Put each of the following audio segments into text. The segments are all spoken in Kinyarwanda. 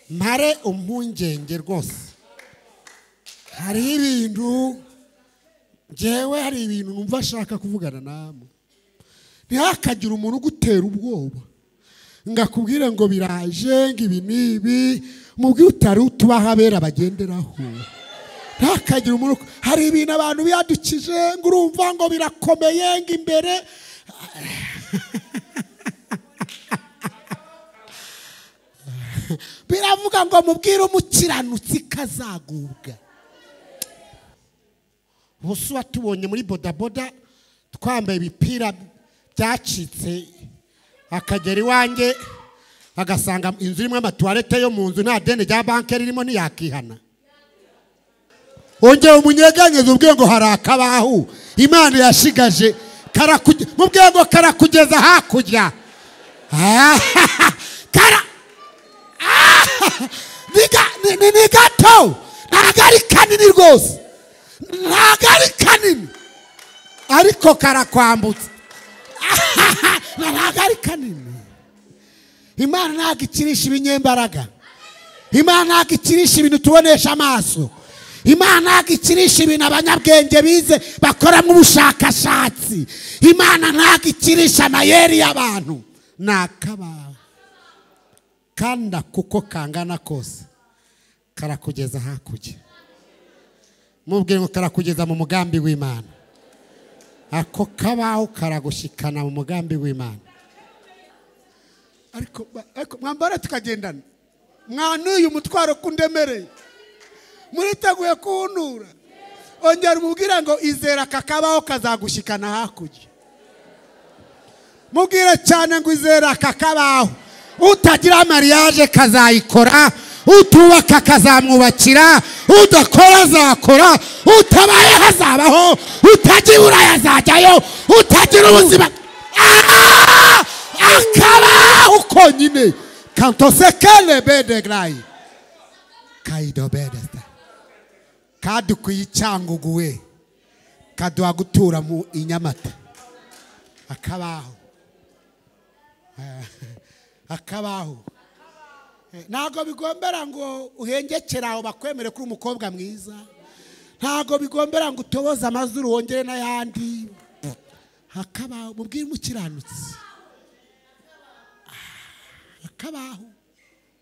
mare impungenge rwose. Hari ibintu jewe hari ibintu numva ashaka kuvugana namwe. Ntihakagira umuntu ugutera ubwoba ngakubwira ngo biraje ngibi nibi mubwi utari utubaha abera bagenderaho. Ntihakagira umuntu, hari ibintu abantu byadukije ngo urumva ngo birakomeye ngo imbere biravuga ngo mubwire umukiranutsi kazagubwa. Bose watubonye muri bodaboda twambaye ibipira byacitse, akagera iwanjye agasanga inzu irimo amatuwarete yo mu nzu nta deni rya banki ririmo ntiyakihana. Ongera umunyeganyeze ubwiye ngo harakabaho Imana yashigaje mubwiye ngo karakugeza hakurya. Ni gato ntabwo ari kanini rwose, ntabwo ari kanini ariko karakwambutsa. Ntabwo ari kanini. Imana ntabwo ikirisha ibinyembaraga. Imana ntabwo ikirisha ibintu tubonesha amaso. Imana ntabwo ikirisha ibintu abanyabwenge bize bakoramo ubushakashatsi. Imana ntabwo ikirisha amayeri y'abantu. Nakabaho kanda kuko kangana kose karakugeza hakurya. Mubwire ngo karakugeza mu mugambi w'Imana. Ako kabaho karagushikana mu mugambi w'Imana. Ariko mwambara tukagendana. Mwanuye umutwaro kundemereye. Muriteguye kuntura. Ongera umubwire ngo izera kakabaho kazagushikana hakurya. Mubwire cyane ngo izera kakabaho. Utagira mariage kazayikora, utubaka kazamwubakira, udakora azakora, utabaye hazabaho, utajibura yazajyayo, utagira ubuzima akabaho konyine. Kantose kele bede grai kaido bedesta kadukuye Cyangugu kaduha gutura mu Inyamata. Akabaho akabaho ntago bigombera ngo uhengekera aho bakwemere kuri umukobwa mwiza. Ntago bigombera ngo utoboze amazuru wongere n'ayandi. Akabaho mubwire umukiranutsi. Akabaho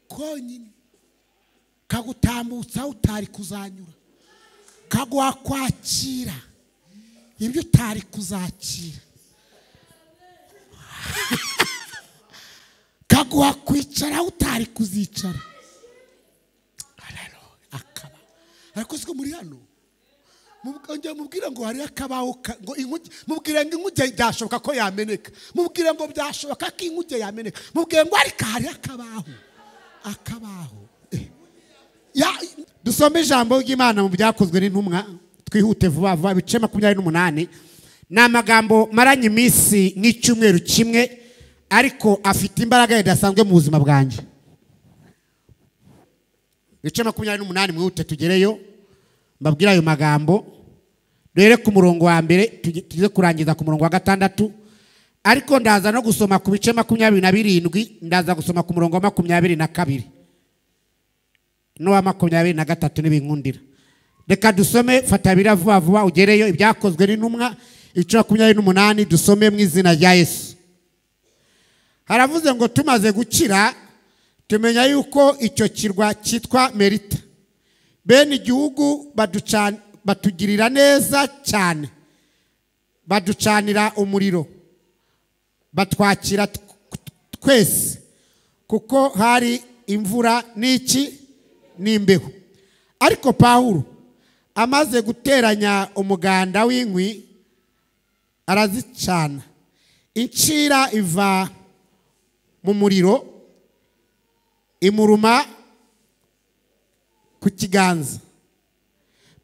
konyine kagutambutsa utari kuzanyura, kaguha kwakira ibyo utari kuzakira, kaguha kwicara utari kuzicara. Akaba ariko siko muri hano mubwire ngo hari akabaho ngo inkuge. Mubwire ngo inkuge byashoboka ko yameneka. Mubwire ngo byashoboka ko inkuge yameneka. Mubwire ngo ariko hari akabaho. Akabaho dusome ijambo ry'Imana mu byakozwe n'intumwa. Twihute vuba vuba ibice 28. Ni amagambo maranye iminsi n'icyumweru kimwe ariko afite imbaraga idasanzwe mu buzima bwanjye. Ibice 28 mwihute tugereyo mbabwira ayo magambo. Dore ku murongo wa mbere tugiye kurangiza ku murongo wa 6, ariko ndaza no gusoma ku bice 27. Ndaza gusoma ku murongo wa 22 n'uwa 23 nibinkundira. Reka dusome fata bira vuba vuba ugereyo ibyakozwe n'intumwa ibice 28 dusome mu izina rya Yesu. Haravuze ngo tumaze gukira tumenya yuko icyo kirwa cyitwa Merita. Bene igihugu batugirira neza cyane, baducanira umuriro, batwakira twese kuko hari imvura n'imbeho. Ariko Pawulo amaze guteranya umuganda w'inkwi arazicana, incira iva mu muriro imuruma ku kiganza.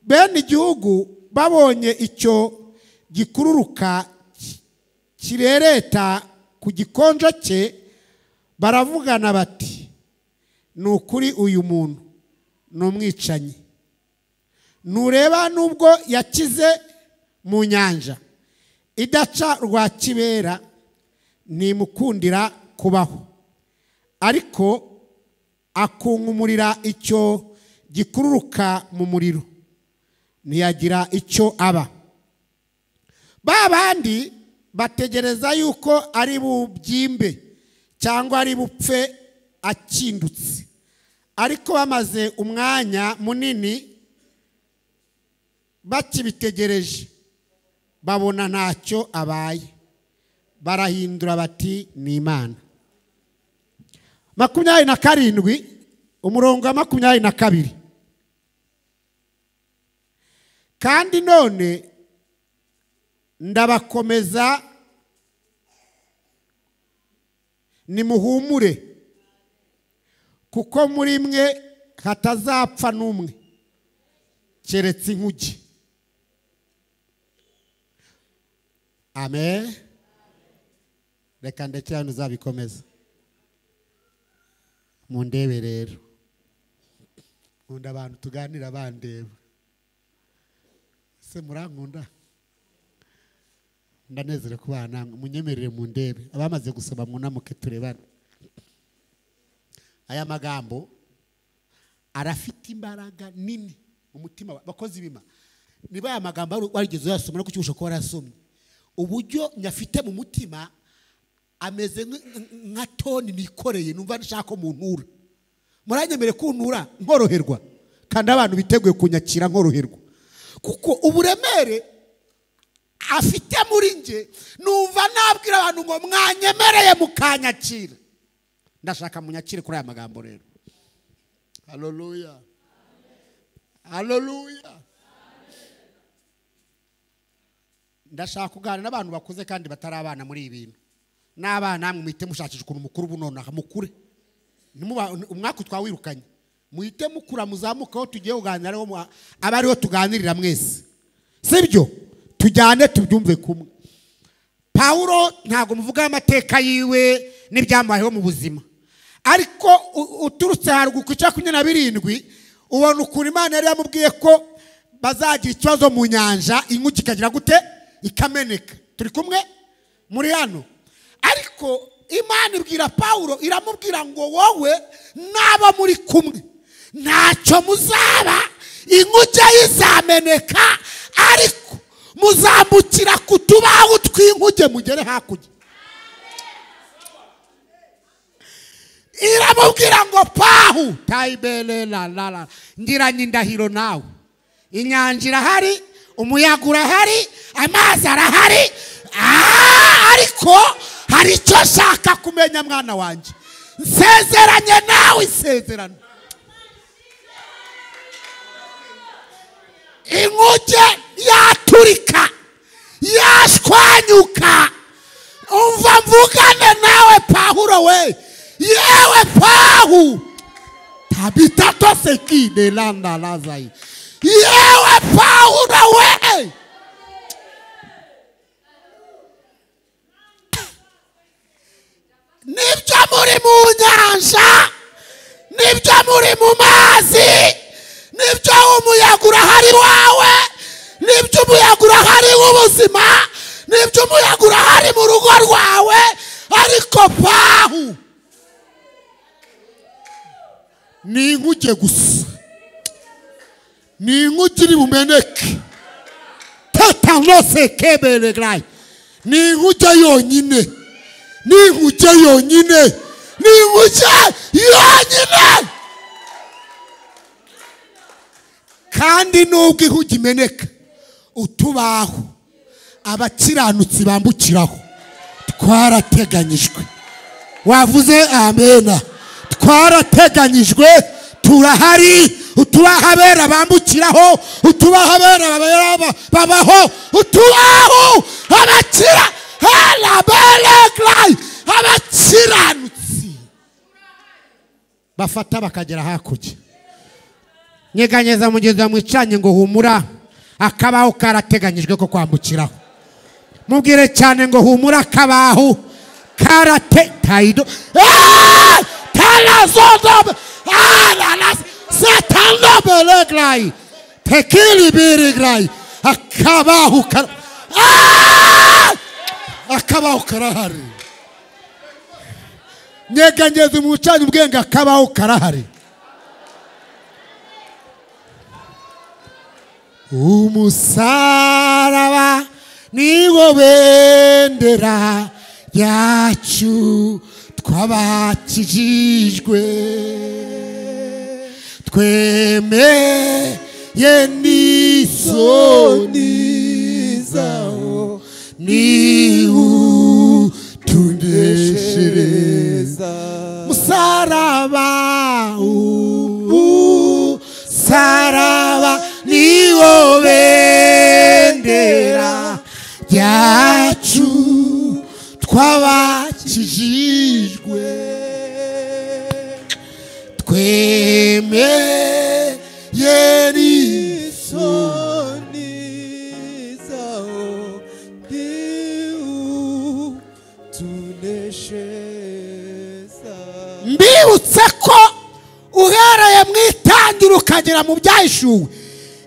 Bene igihugu babonye icyo gikururuka kirereta ku gikonjo cye baravugana bati ni ukuri uyu muntu ni umwicanyi. Nureba nubwo yakize mu nyanja idaca rwa kibera nimukundira kubaho, ariko akunkumurira icyo gikururuka mu muriro, ntiyagira icyo aba. Ba bandi bategereza yuko ari bubyimbe cyangwa ari bupfe akindutse, ariko bamaze umwanya munini bakibitegereje babona ntacyo abaye, barahindura bati ni Imana. 27 umurongo wa 22. Kandi none ndabakomeza nimuhumure, kuko muri mwe hatazapfa n'umwe keretse inkuge. Amen. Reka ndetse hano uzabikomeza. Mundebe rero, nkunda abantu tuganira bandeba. Se murankunda? Ndanezere kubana namwe, munyemerere mundebe. Abamaze gusoma munamuke turebana. Aya magambo arafite imbaraga nini mu mutima bakozi bima. Niba aya magambo warigeze yasoma no kucyusha ko warasomye, uburyo nyafite mu mutima ameze nka toni nikoreye, numva nshaka muntura. Muranyemere kuntura nkoroherwa, kandi abantu biteguye kunyakira nkoroherwa, kuko uburemere afite muri nge numva nabwira abantu ngo mwanyemereye mukanyakira. Ndashaka munyakire kuri aya magambo rero. Haleluya, haleluya. Ndashaka kuganira n'abantu bakuze kandi batari abana muri ibintu. N'abana namwe muhite mushakisha ukuntu mukuru bunonaha mukure. Umwaka twawirukanye, muhite mukura muzamukaho tugiye kuganira aho abariho tuganirira mwese, sibyo? Tujyane tubyumve kumwe. Paulo ntago muvuga amateka yiwe n'ibyamayeho mu buzima, ariko uturutse haruguru ku 27 ubona ukuntu Imana yari yamubwiye ko bazagira ikibazo mu nyanja, inkuge ikagira gute? Ikameneka. Turi kumwe muri hano. Ariko Imana ibwira Paulo, iramubwira ngo wowe naba muri kumwe ntacyo muzaba, inkuge izameneka, ariko muzambukira kutubaho tw'inkuge mugere hakurya. Iramubwira ngo pahu taibele la ndiranye indahiro nawe, inyanja irahari, umuyaga urahari, amazi arahari, ariko hari icyo shaka kumenya mwana wanjye, nsezeranye nawe isezerano. Inkuge yaturika, yashwanyuka, umva mvugane nawe Paulo we, yewe Pahu tabita toseki de landa lazai, yewe Paulo we, nibyo muri mu nyanja, nibyo muri mu mazi, nibyo umuyaga urahari wawe, nibyo umuyaga urahari w'ubuzima, nibyo umuyaga urahari mu rugo rwawe, ariko Pahu ni inkuge gusa, ni inkuge iri bumeneke. Tatanose kebele grai, ni inkuge yonyine, ni inkuge yonyine, ni inkuge yonyine. Kandi nubwo inkuge imeneka, utubaho abakiranutsi bambukiraho twarateganyijwe. Wavuze amena. Twarateganyijwe, turahari, utubahabera bambukiraho, utubahabera babaho, utubaho abakira halabeleglai, abakiranutsi bafata bakagera hakurya. Nyeganyeza mugeza mwicanye ngo humura, akabaho karateganyijwe ko kwambukiraho. Mubwire cyane ngo humura, akabaho karate taido talazodo satano beleglai tekili biriglai, akabaho karahari. nyeganyeza umucanye ubwenge akabaho karahari. Umusaraba niwo bendera yacu twabakijijwe, twemeye n'isoni zawo niwutuneshereza. Musaraba, saraba niwo bendera yacu twabakijijwe, twemeye n'isoni zawo niwutuneshereza. Mbibutse ko uhereye mu itangira ukagera mu byahishuwe,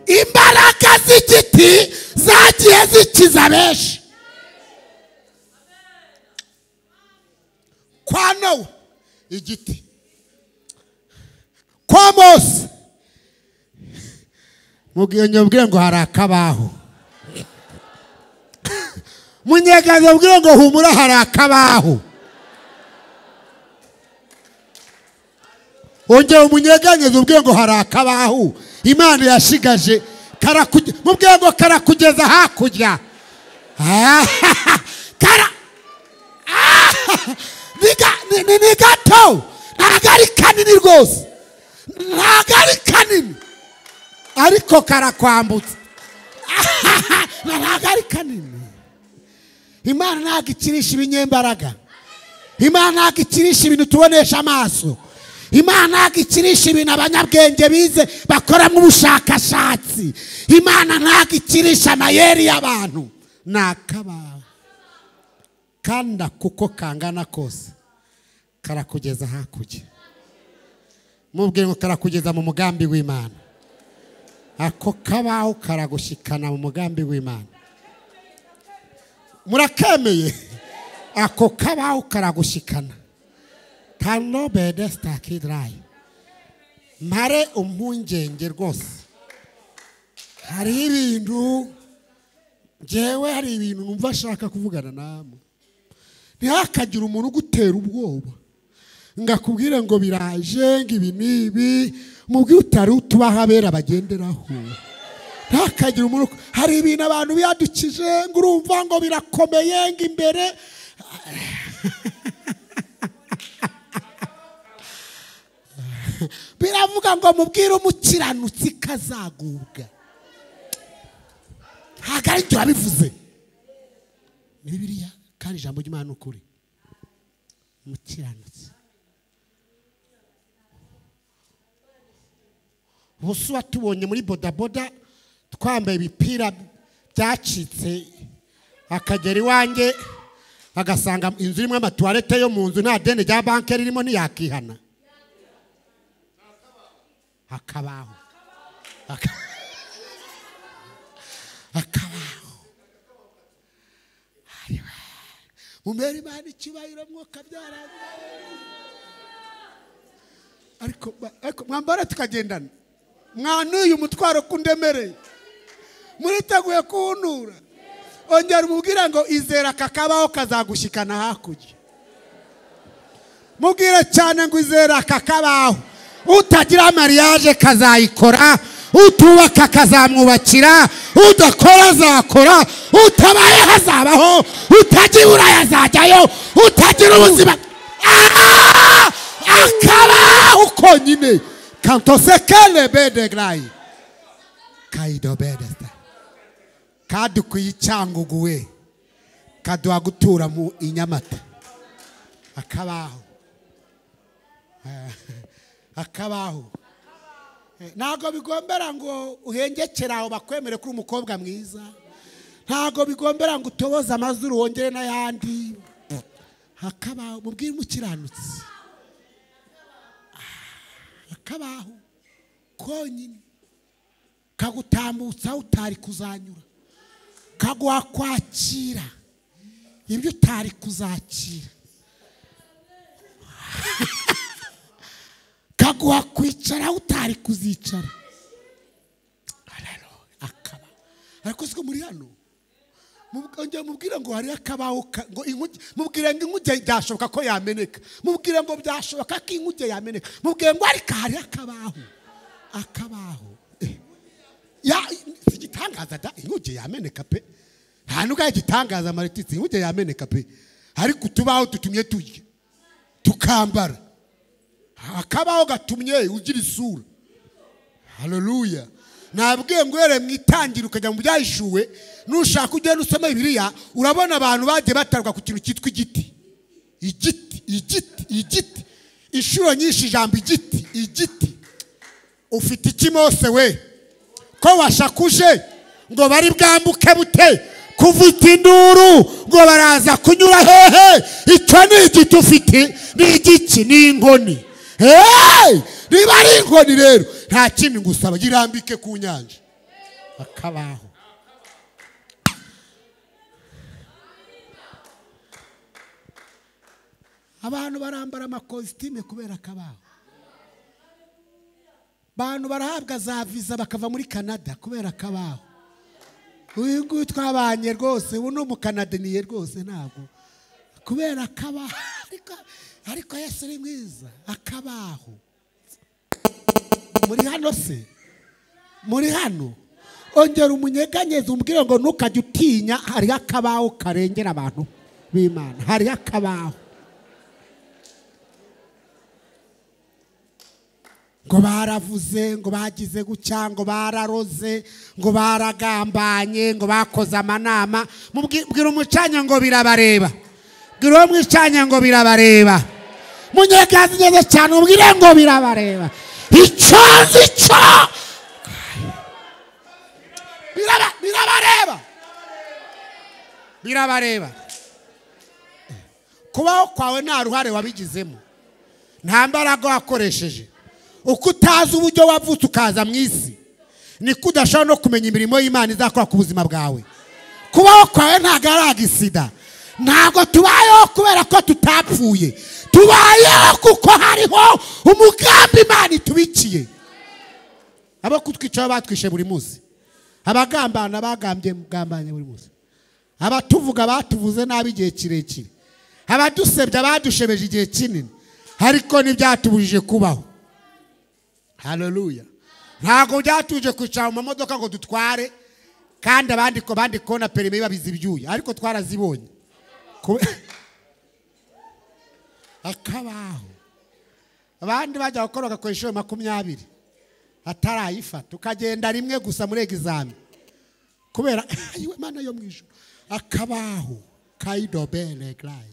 imbaraga z'igiti zagiye zikiza benshi. Kwa Nowa igiti, kwa Mose mubwire ngo harakabaho, munyeganyeza mubwire ngo humura harakabaho. Ongera umunyeganyeza ubwire ngo harakabaho. Imana yashigaje mubwire ngo karakugeza hakurya. Ni gato, ntabwo ari kanini rwose, ntabwo ari kanini, ariko karakwambutsa. Ntabwo ari kanini. Imana ntabwo ikirisha ibinyembaraga, Imana ntabwo ikirisha ibintu tubonesha amaso, Imana ntabwo ikirisha ibintu abanyabwenge bize bakoramo ubushakashatsi, Imana ntabwo ikirisha amayeri y'abantu. Nakabaho kanda kuko kangana kose karakugeza hakurya. Mubwire ngo karakugeza mu mugambi w'Imana. Ako kabaho karagushikana mu mugambi w'Imana. Murakemeye? Ako kabaho karagushikana. Kano bede stakidrai. Mare umpungenge rwose. Hari ibintu jewe, hari ibintu numva ashaka kuvugana namwe. Ntihakagira umuntu ugutera ubwoba ngakubwire ngo biraje ngibi nibi, mubwire utari utubahabera bagenderaho. Ntihakagira umuntu, hari ibintu abantu biyadukije ngo urumva ngo birakomeye ngo imbere. Biravuga ngo mubwire umukiranutsi kazagubwa. Hagari cyo abivuze ni Bibiliya kandi ijambo ry'Imana ukuri. Umukiranutsi Busu watubonye muri bodaboda twambaye ibipira byacitse, akagera iwanjye agasanga inzu irimo amatuwarete yo mu nzu, nta deni rya banki ririmo, ntiyakihana. Hakabaho mumere Imana icyubahiro mwuka byaranye. Ariko mwambara tukagendana, mwanuye umutwaro kundemereye, muriteguye kuntura. Ongera umubwire ngo izera kakabaho kazagushikana hakurya. Mubwire cyane ngo izera kakabaho. Utagira mariage kazayikora, utubaka kazamwubakira, udakora azakora, utabaye hazabaho, utagibura yazajyayo, utagira ubuzima akabaho konyine. Kantose kele bede grai kaido bedesta kadukuye Cyangugu, kaduha gutura mu Inyamata. Akabaho akabaho ntago bigombera ngo uhengekera aho bakwemere kuri umukobwa mwiza, ntago bigombera ngo utoboze amazuru wongere n'ayandi. Hakabaho mubwire umukiranutsi, hakabaho konyine kagutambutsa utari kuzanyura, kaguha kwakira ibyo utari kuzakira. baguha kwicara utari kuzicara. Akaba ariko siko muri hano mubwira ngo hari akabaho ngo inkuge, mubwire ngo inkuge byashoboka ko yameneka, mubwire ngo byashoboka ko inkuge yameneka, mubwire ngo ariko hari akabaho ya igitangaza da inkuge yameneka pe, nta nuga igitangaza marititsi inkuge yameneka pe, ariko tubaho tutumye turye tukambara, akabaho gatumye ugira isura. Haleluya. Nabwiye ngo yere mwitangira ukajya mu byahishuwe, nushaka ugenda usoma Bibiliya urabona abantu bagiye batarwa ku kintu cyitwa igiti. Inshuro nyinshi ijambo igiti. Ufite iki Mose we? Ko washakuje ngo bari bwambuke bute? Kuvita induru ngo baraza kunyura hehe? Icyo ni igiti ufite, ni igiki, ni inkoni. Niba ari inkoni rero nta kindi ngusaba, girambike ku nyanja. Akabaho. Abantu barambara amakositime kubera akabaho. Abantu barahabwa za visa bakava muri Canada kubera akabaho. Uyu nguyu twabanye rwose, ubu ni umukanadeniye rwose ntabwo. Kubera akabaho. Ariko Yesu ni mwiza. Akabaho. Muri hano se? Muri hano? Ongera umunyeganyeze umbwire ngo ntukajye utinya, hari akabaho karengera abantu b'Imana. Hari akabaho. Ngo baravuze, ngo bagize gucya, ngo bararoze, ngo baragambanye, ngo bakoze amanama. Mubwira umucanya ngo birabareba. Bwira uwo mwicanya ngo birabareba. Munyekazi neza cyane ubwire ngo birabareba. Icyo birabareba. Kubaho kwawe nta ruhare wabigizemo, nta mbaraga wakoresheje. Uko utazi uburyo wavutse ukaza mu isi, niko udashobora no kumenya imirimo y'Imana izakora ku buzima bwawe. Kubaho kwawe ntabwo ari agisida. Ntabwo tubayeho kubera ko tutapfuye, tubayeho kuko hariho umugambi Imana itubikiye. Abo kutwicaho batwishe buri munsi, abagambana bagambanye buri munsi, abatuvuga batuvuze nabi igihe kirekire, abadusebya badushebeje igihe kinini, ariko ntibyatubujije kubaho. Haleluya. Ntabwo byatuje kwicara mu modoka ngo dutware, kandi abandi kona perime babizi ibyuya, ariko twarazibonye. Akabaho. Abandi bajya gukora bagakoresha 20 atarayifata, ukagenda rimwe gusa muri examen kubera ayiwe Mana yo mwijuru. Akabaho kaidobele clay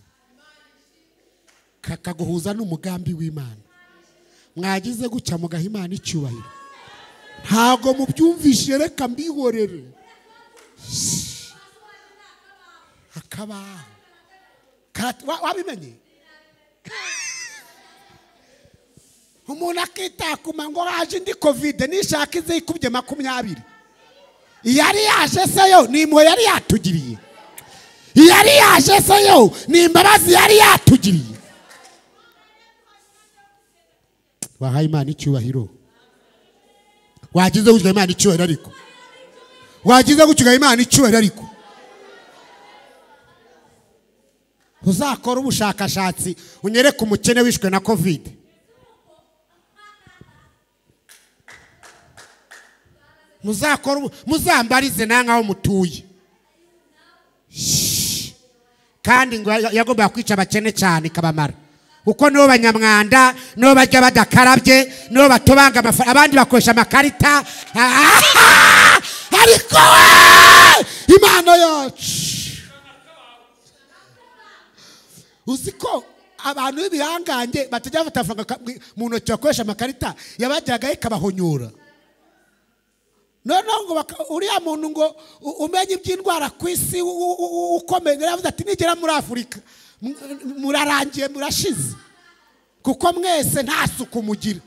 kakaguhuza n'umugambi w'Imana. Mwagize gucya mu gahimana icyubahiro, ntago mubyumvishe, reka mbihorere. Akabaho wabimenye. Umuntu akitakuma ngo haje ndi covid nishaka ize ikubye 20. Yari yaje se yo ni imwe yari yatugiriye. Yari yaje se yo ni imbabazi yari yatugiriye. Wahaye Imana icyubahiro. Wagize gucya Imana icyubahiro ariko. Wagize gucya Imana icyubahiro ariko. Uzakora ubushakashatsi unyereke umukene wishwe na covid. Muzambarize nangaho mutuye. Kandi ngo yagomba kwica abakene cyane kabamara. Uko no banyamwanda no bajya badakarabye no batobanga amafaranga, abandi bakoresha amakarita. Ariko Imana yacu uziko abantu b'ibihanganye batajya batafaranga mu ntoki bakoresha amakarita, yabajyaga ikabahonyora. Ngo uriya muntu ngo umenye iby'indwara ku isi ukomeye, yaravuze ati nigera muri Afurika murarangiye murashize, kuko mwese nta suku mugira.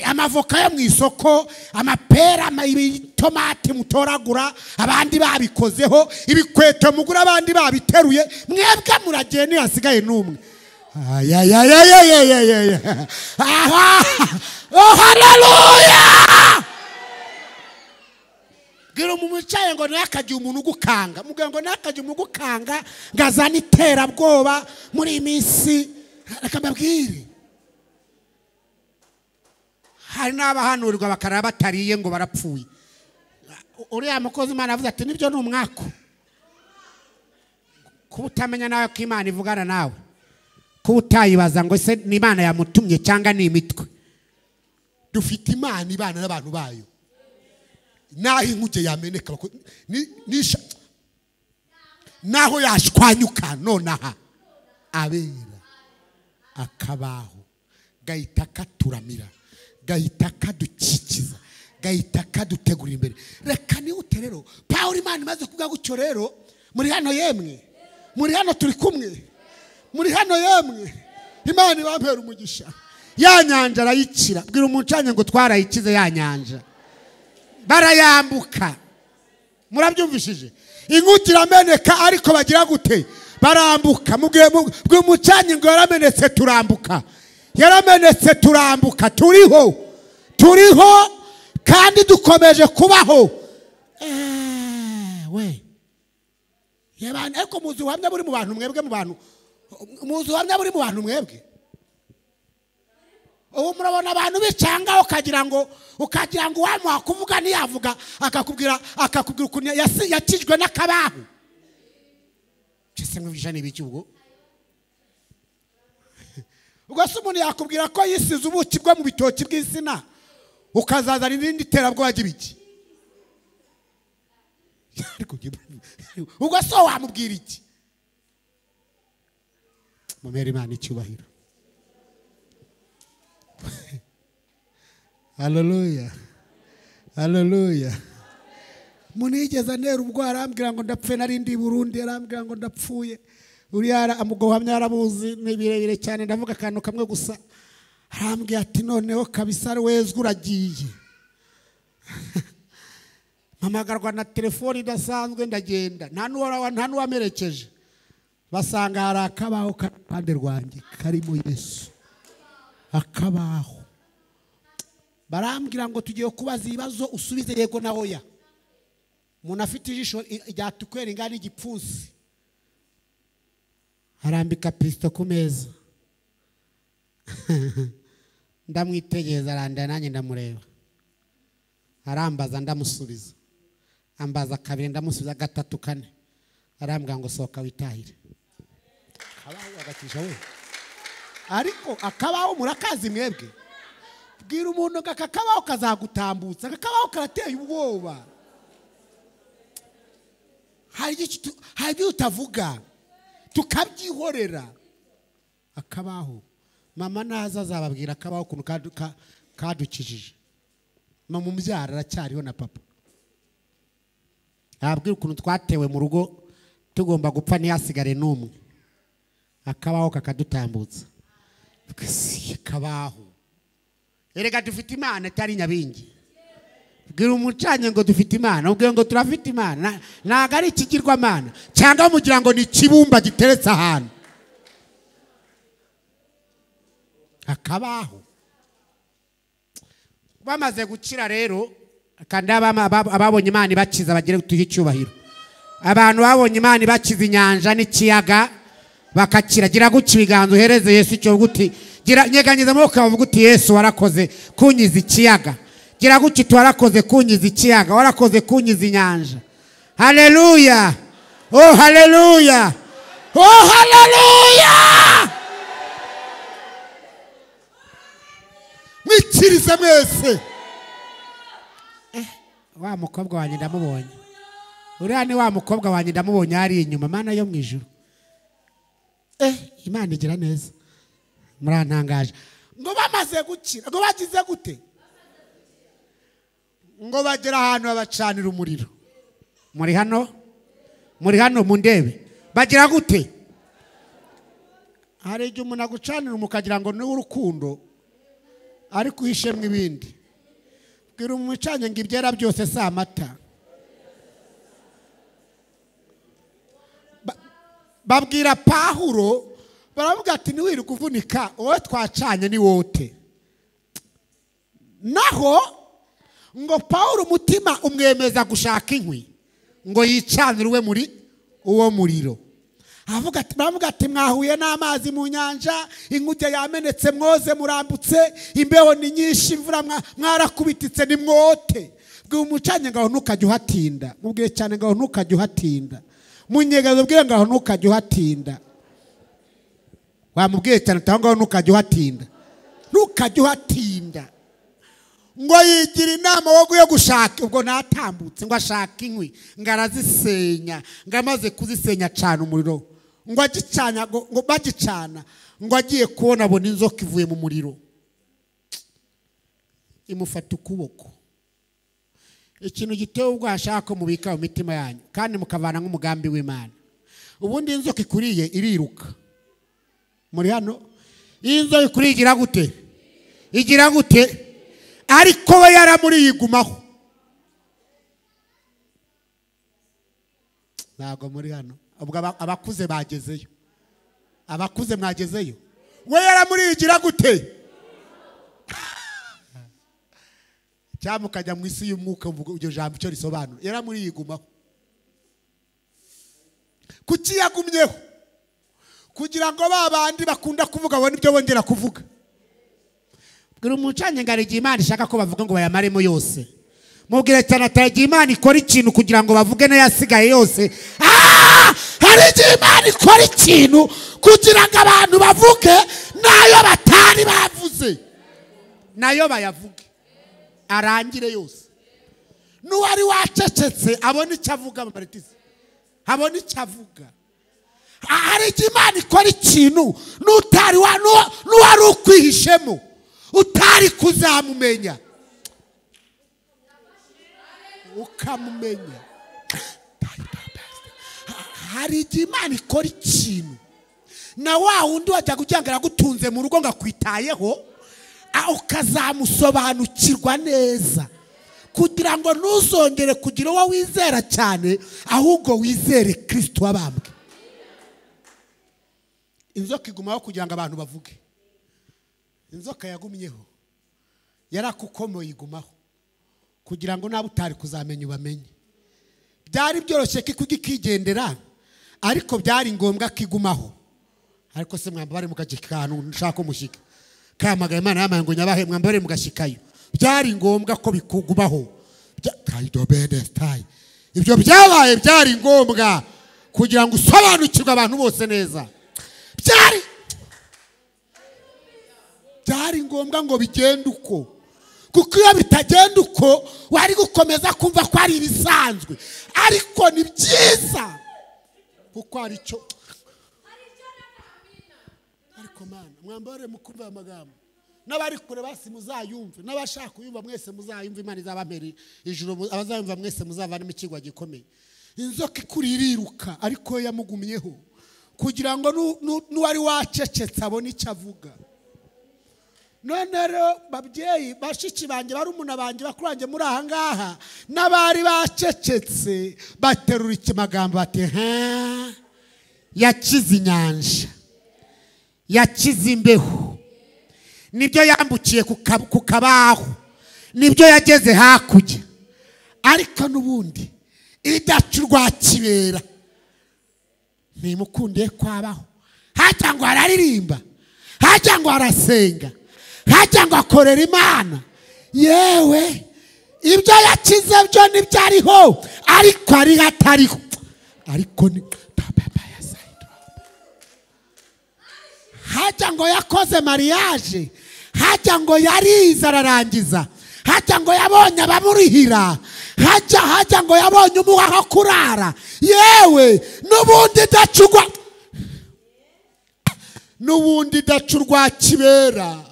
Amavoka yo mu isoko, amapera, tomate mutoragura, abandi babikozeho, ibikweto mugura abandi babiteruye, mwebwe muragiye ntihasigaye n'umwe. Oh, haleluya. Gira umumucaye ngo ntihakagira umuntu ugukanga. Muganga ngo ntihakagira umuntu ugukanga ngazana iterabwoba muri iyi minsi. Reka mbabwire, hari n'abahanurirwa bakarara batariye ngo barapfuye. Uriya mukozi Imana avuze ati nibyo ni umwako. Kuba utamenya nawe ko Imana ivugana nawe, kuba utayibaza ngo ese ni Imana yamutumye cyangwa ni imitwe. Dufite Imana ibana n'abantu bayo. Naho inkuge yameneka naho yashwanyuka nonaha abera akabaho gahita katuramira, gahita kadukikiza, gahita kadutegura imbere. Reka nihute rero. Pawulo Imana imaze kuvuga gutyo rero, muri hano yemwe, muri hano turi kumwe, muri hano yemwe, Imana ibampera umugisha. Ya nyanja arayikira. Bwira umucanye ngo twarayikize ya nyanja, barayambuka. Murabyumvishije? Inkuge irameneka ariko bagira gute? Barambuka. Bwira umucanye ngo yaramenetse turambuka, yaramenetse turambuka. Turiho kandi dukomeje kubaho. We yabana ariko muzi uhamya buri mu bantu mwebwe, mu bantu muzi uhamya buri mu bantu mwebwe. Ubu murabona abantu bicanga ukagira ngo wamuha kuvuga ntiyavuga, akakubwira ukuntu yakijwe n'akabaho. Cyese mwivije n'ibiki ubwo? Ubwo se umuntu yakubwira ko yisize ubuki bwo mu bitoki bw'isina, ukazazana irindi terabwoba ry'ibiki? Ubwo se wamubwira iki? Mumere Imana icyubahiro. Haleluya, haleluya. Munigeze antera ubwoba arambwira ngo ndapfe, narindi Burundi arambwira ngo ndapfuye. Uriya amugohamya yarabuzi ni birebire cyane, ndavuga akantu kamwe gusa. Arambwira ati noneho kabisa wezwe uragiye. Mpamagarwa na telefoni idasanzwe ndagenda, nta n'uwamerekeje. Basanga harakabaho kandi rwanjye karimo Yesu. Akabaho. Barambwira ngo tugiye kubaza ibibazo usubize yego na oya. Umuntu afite ijisho ryatukwera ingana igipfunsi. Arambika pisto ku meza. Ndamwitegereza aranda nanjye ndamureba. Arambaza ndamusubiza. Ambaza kabiri ndamusubiza, gatatu kane. Arambwira ngo sohoka witahire. Akabaho agatisha we. Ariko akabaho murakazi mwebwe. Bwira umuntu ngo akabaho kazagutambutsa, akabaho karateye ubwoba. Hari utavuga tukabyihorera. Akabaho mama naza azababwira akabaho ukuntu kadukijije. Mama umubyara aracyariho na papa. Ababwira ukuntu twatewe mu rugo tugomba gupfa ntihasigare n'umwe. Akabaho kakadutambutsa. Akabaho. Erega dufite Imana itari nyabingi. Bwira umucanye ngo dufite Imana, ubwira ngo turafite Imana. Ntago ari ikigirwamana cyangwa mugira ngo ni ikibumba giteretse ahantu. Akabaho. Bamaze gukira rero, kandi ababonye Imana ibakiza bagire tuhe icyubahiro. Abantu babonye Imana ibakiza inyanja n'ikiyaga bakakira, gira guca ibiganza uhereze Yesu icyo guti. Gira nyeganyiza amaboko bavuga uti Yesu warakoze kunyiza ikiyaga. Gira guca twarakoze kunyiza ikiyaga, warakoze kunyiza inyanja. Haleluya. Oh haleluya. Oh haleluya. Mwikirize mwese. Wa mukobwa wanjye ndamubonye. Uriya ni wa mukobwa wanjye ndamubonye ari inyuma, Mana yo mu ijuru. Imana igira neza. Murantangaje. Ngo bamaze gukira, ngo bagize gute? Ngo bagera ahantu babacanira umuriro. Muri hano mundebe. Bagira gute? Hari igihe umuntu agucanira umukagira ngo ni urukundo, ariko uhishemwe ibindi. Bwira umucanye ngo ibyera byose si amata. Babwira Pawulo baravuga ati ntiwiri kuvunika wowe twacanye ni wote. Naho ngo Pawulo umutima umwemeza gushaka inkwi ngo yicanirwe muri uwo muriro. Baravuga ati mwahuye n'amazi mu nyanja, inkuge yamenetse mwoze murambutse, imbeho ni nyinshi, imvura mwarakubititse ni mwote. Bwo umucanye ngaho ntukajya uhatinda. Mubwire cyane ngaho ntukajya uhatinda. Munyegazo bwire ngaho ntukajya uhatinda. Wamubwiye cyane ngaho ntukajya uhatinda. Ntukajya uhatinda. Ngo yigira inama yo gushaka, ubwo natambutse ngo ashaka inkwi ngo arazisenya, ngo amaze kuzisenya cana umuriro, ngo agicana, ngo bagicana, ngo agiye kubona abona inzoka ivuye mu muriro imufata ukuboko. Ikintu giteye ubwo ashaka mubika mu mitima yanyu kandi mukavana nk'umugambi w'Imana. Ubundi inzoka ikuriye iriruka. Muri hano inzoka ikuriye igira gute? Igira gute? Ariko we yaramuri yigumaho. Ntabwo muri hano. Ubwo abakuze bagezeyo. Abakuze mwagezeyo. We yaramuri yigira gute? Cyangwa ukajya mu isi y'umwuka mvuga iryo jambo icyo risobanura. Yaramuri yigumaho. Kuki yagumyeho? Kugira ngo babandi bakunda kuvuga bo nibyo bongera kuvuga. Bwira umucanye ngo arigiye Imana ishaka ko bavuga ngo bayamaremo yose. Mubwire cyane ataragiye Imana ikora ikintu kugira ngo bavuge n'ayasigaye yose. Harigiye Imana ikora ikintu kugira ngo abantu bavuge nayo batari bavuze. Nayo bayavuge. Arangire yose. N'uwari wacecetse abone icyo avuga mu maritizi. Abone icyo avuga. Harigiye Imana ikora ikintu n'uwari ukwihishemo utari kuzamumenya ukamumenya. Hari igihe Imana ikora ikintu na wa wundi wajya kugira ngo aragutunze mu rugo ngo akwitayeho, ukazamusobanukirwa neza kugira ngo ntuzongere kugira uwo wizera cyane, ahubwo wizere Kristo wabambwe. Inzoka igumaho kugira ngo abantu bavuge. Inzoka yagumyeho yarakukomoye igumaho kugira ngo nawe utari kuzamenya ubamenye. Byari byoroshye kigendera, ariko byari ngombwa kigumaho. Ariko se mwambare mugashikana nshaka mushika kamagaye Imana yamaye ngo nyabahe mwambare mugashikayo. Byari ngombwa ko bikugumaho. Ibyo byabaye byari ngombwa kugira ngo usobanukirwe abantu bose neza. Byari ngombwa ngo bigende uko, kuko iyo bitagenda uko wari gukomeza kumva ko ari ibisanzwe, ariko ni byiza kuko ari cyo. Ariko Mana mwambare mukumva amagambo, n'abari kure basi muzayumve, n'abashaka kuyumva mwese muzayumva. Imana izabamere ijuru, abazayumva mwese muzavanamo ikigwa gikomeye. Inzoka ikuri iriruka ariko yamugumyeho kugira ngo n'uwari wacecetse abone icyo avuga. None rero babyeyi bashiki banjye barumuna banjye bakuranje muri aha ngaha n'abari bacecetse baterura ikimagambo bati yakize inyanja, yakize imbeho, nibyo yambukiye ku kabaho, nibyo yageze hakurya. Ariko n'ubundi idacu rwa kibera ntimukundiye kwabaho. Hajya ngo araririmba, hajya ngo arasenga, hajya ngo akorera Imana. Yewe ibyo yakize byo nibyariho, ariko ari hatariho. Ariko ni hajya ngo yakoze mariage, hajya ngo yariza ararangiza, hajya ngo yabonye abamurihira, hajya ngo yabonye umuha kurara. Yewe n'ubundi dacurwa kibera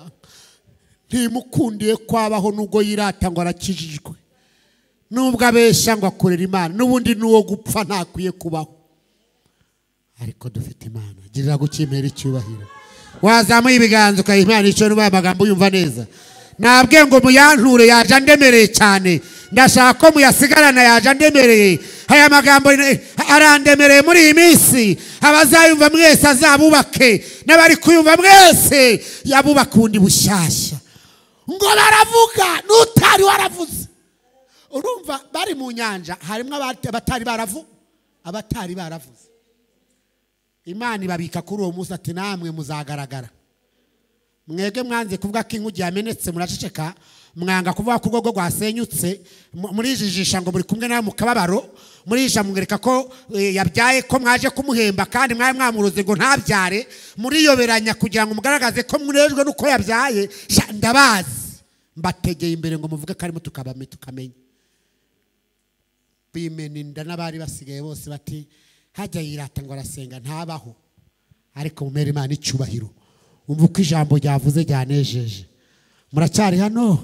ntimukundiye kwabaho, nubwo yirata ngo arakijijwe, nubwo abeshya ngo akorera Imana, n'ubundi nuwo gupfa ntakwiye kubaho. Ariko dufite Imana, girira gukimera icyubahiro. Wazamuye ibiganza ukayiha Imana icyo n'ubaye amagambo yumva neza. Nabwe ngo muyanture yaje ndemereye cyane, ndashaka ko muyasigarana yaje ndemereye. Haya magambo arandemereye muri iyi minsi. Abazayumva mwese azabubake, n'abari kuyumva mwese yabubaka ubundi bushyashya. Ngo baravuga n'utari waravuze. Urumva bari mu nyanja harimo abatari baravuze. Imana ibabika kuri uwo munsi ati namwe muzagaragara. Mwege mwanze kuvuga ko inkugi yamenetse muraceceka, mwanga kuvuga ko urwogo rwasenyutse, murijijisha ngo muri kumwe nawe mu kababaro, murisha mwereka ko yabyaye ko mwaje kumuhemba kandi mwari mwamuroze ngo ntabyare, muriyoberanya kugira ngo mugaragaze ko murejwe nuko yabyaye. Ndabazi mbategeye imbere ngo muvuge karimo tukamenya. Bimeninda n'abari basigaye bose bati hajya yirata ngo arasenga ntabaho, ariko mumere Imana icyubahiro. Umva uko ijambo ryavuze ryanejeje. Muracyari hano?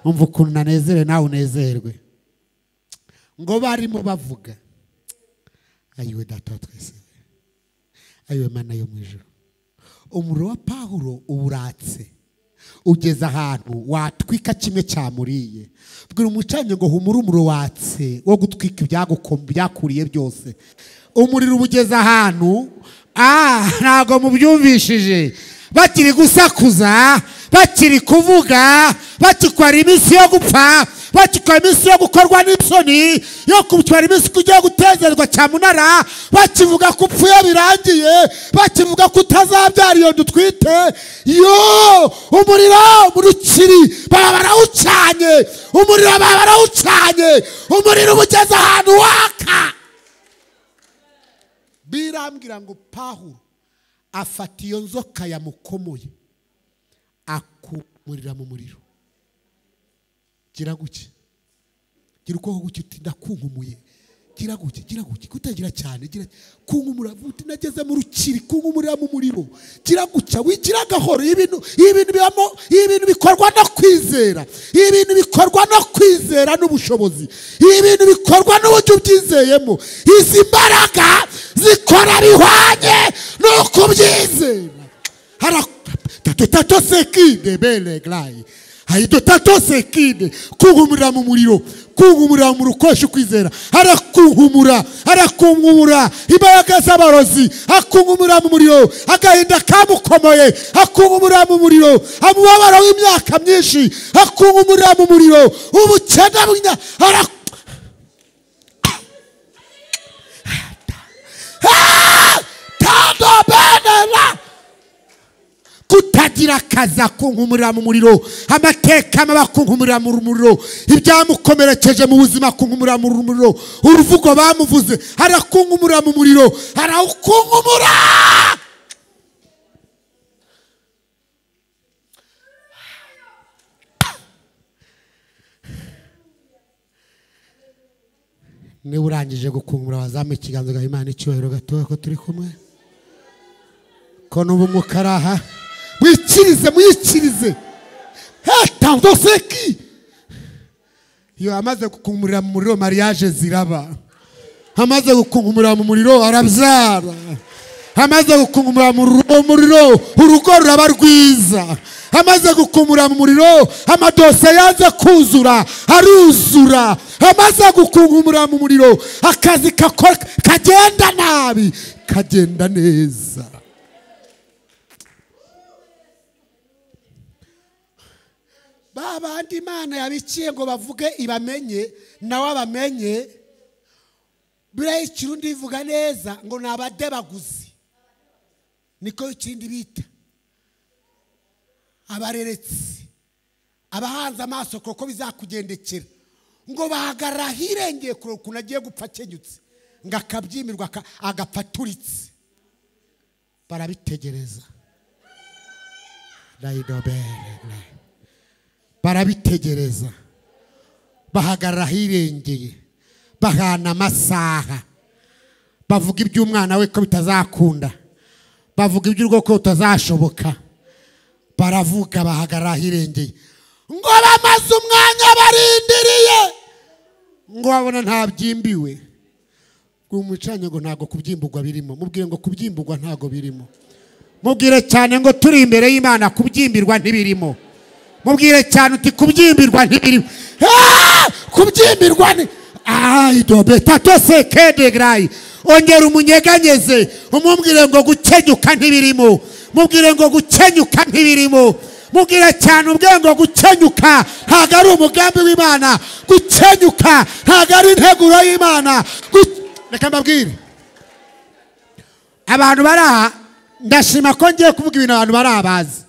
Umva ukuntu nanezere nawe unezerwe. Ngo barimo bavuga, ayiwe data twese, ayiwe Mana yo mu ijuru, umuriro wa Pawulo uburatse ugeze ahantu watwika kimwe cyamuriye. Bwira umucanye ngo humura umuriro watse wo gutwika byakuriye byose. Umuriro ubugeze ahantu ntago mubyumvishije. Bakiri gusakuza, bakiri kuvuga, bakikora iminsi yo gupfa, bakikora iminsi yo gukorwa n'isoni, yo kubitwara iminsi kugiye gutezerwa cyamunara, bakivuga ko upfuye birangiye, bakivuga ko utazabyara iyo dutwite. Umuriro murukiri baba barawucanye, umuriro baba barawucanye, umuriro ubugeze ahantu waka. Birambwira ngo Pawulo afata iyo nzoka yamukomoye akumurira mu muriro. Gira guke, gira uko guke uti ndakunkumuye. Gira guke kutagira cyane, gira kunkumura vuti nageze mu rukiri kunkumurira mu muriro. Gira guke wigira gahoro. Ibintu bikorwa no kwizera, ibintu bikorwa no kwizera n'ubushobozi, ibintu bikorwa n'uburyo ubyizeyemo. Izi mbaraga zikora bihwanye no kubyizera. Tato sekide bele glai. Haito tato sekide kunkumurira mu muriro, kunkumurira mu rukoresho kwizera. Harakunkumura imbaraga z'abarozi, akunkumura mu muriro. Agahinda kamukomoye akunkumura mu muriro. Amubabaro w'imyaka myinshi akunkumura mu muriro. Ubukene bw'inya kutagira kaza kunkumurira mu muriro, amateka mabakunkumurira mu muriro, ibyamukomerekeje mu buzima kunkumurira mu muriro, uruvugo bamuvuze harakunkumurira mu muriro, harawukunkumura. Niba urangije gukunkumura wazamuye ikiganza gaha Imana icyubahiro gatoya ko turi kumwe. Ko n'ubu mukaraha mwikirize. Tanto seki. Iyo amaze gukunkumurira mu muriro mariage ziraba. Amaze gukunkumurira mu muriro arabyara. Amaze gukunkumurira mu muriro urugo ruraba rwiza. Amaze gukunkumurira mu muriro amadose yanze kuzura aruzura. Amaze gukunkumurira mu muriro akazi kagenda nabi kagenda neza. Babandi Imana yabikiye ngo bavuge ibamenye nawe abamenye. Buriya ikirundi bivuga neza ngo ni abadebaguzi, niko ikindi bita abareretse, abahanze amaso koko bizakugendekera. Ngo bahagarara hirengeye kure ukuntu agiye gupfa akenyutse, ngo akabyimirwa agapaturitse. Barabitegereza, barabitegereza, bahagarara hirengeye, bahana amasaha, bavuga iby'umwana we ko bitazakunda, bavuga iby'urugo ko bitazashoboka, baravuga bahagarara hirengeye. Ngo bamaze umwanya barindiriye, ngo babona ntabyimbiwe. Umucanye ngo ntago kubyimburwa birimo. Mubwire ngo kubyimburwa ntago birimo. Mubwire cyane ngo turi imbere y'Imana kubyimbirwa ntibirimo. Mubwire cyane uti kubyimbirwa ntibirimo. Kubyimbirwa ni Aido betato sekede grai. Ongera umunyeganyeze umubwire ngo gukenyuka ntibirimo. Mubwire ngo gukenyuka ntibirimo. Mubwire cyane ubwe ngo gukenyuka ntago ari umugambi w'Imana. Gukenyuka ntago ari integuro y'Imana. Reka mbabwire abantu baraha, ndashima ko ngiye kuvuga ibintu abantu barabazi.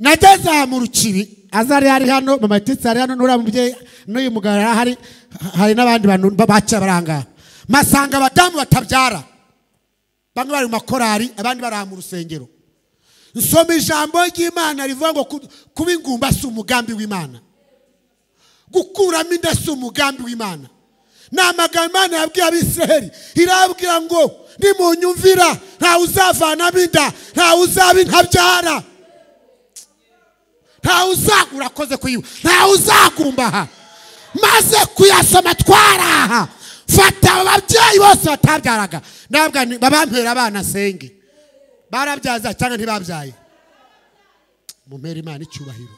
Nageze mu rukiri azari hari hano mama Titsi hari hano n'uramubye n'uyu mugabo hari n'abandi bantu babaca baranga. Masanga abadamu batabyara. Bamwe bari mu makorari abandi bari mu rusengero. Nsoma ijambo ry'Imana rivuga ngo kuba ingumba si umugambi w'Imana. Gukuramo inda si umugambi w'Imana. N'amagambo Imana yabwiye Abisiraheli irabwira ngo nimunyumvira nta uzavana inda, nta uzaba intabyara, nta uzagura koze kuyiba, nta uzagumbaha. Maze kuyasoma twaraha fata ababyeyi bose batabyaraga ndabwa babampera abana senge barabyaza cyangwa ntibabyaye. Mumpera Imana icyubahiro.